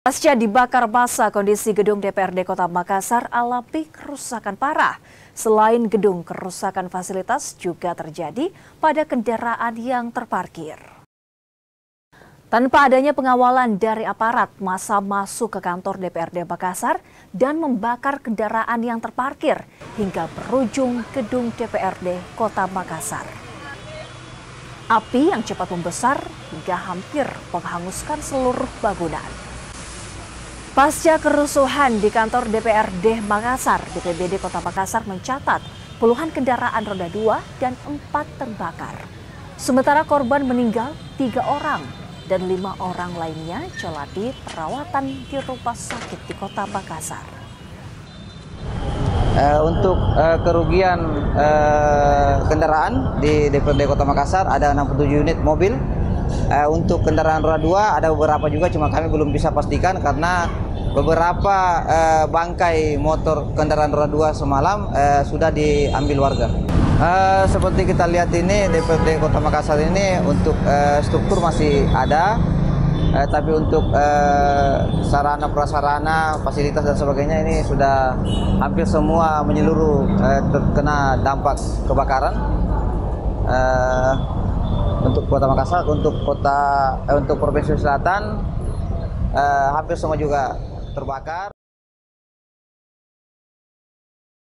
Pasca dibakar massa, kondisi gedung DPRD Kota Makassar alami kerusakan parah. Selain gedung, kerusakan fasilitas juga terjadi pada kendaraan yang terparkir. Tanpa adanya pengawalan dari aparat, massa masuk ke kantor DPRD Makassar dan membakar kendaraan yang terparkir hingga berujung gedung DPRD Kota Makassar. Api yang cepat membesar hingga hampir menghanguskan seluruh bangunan. Pasca kerusuhan di kantor DPRD Makassar, BPBD Kota Makassar mencatat puluhan kendaraan roda 2 dan 4 terbakar. Sementara korban meninggal 3 orang dan 5 orang lainnya jalani perawatan di rumah sakit di Kota Makassar. Untuk kerugian kendaraan di DPRD Kota Makassar ada 67 unit mobil. Untuk kendaraan roda 2 ada beberapa juga, cuma kami belum bisa pastikan karena beberapa bangkai motor kendaraan roda 2 semalam sudah diambil warga. Seperti kita lihat ini, DPRD Kota Makassar ini untuk struktur masih ada, tapi untuk sarana prasarana, fasilitas dan sebagainya ini sudah hampir semua menyeluruh terkena dampak kebakaran. Untuk Kota Makassar, untuk Provinsi Selatan hampir semua juga terbakar.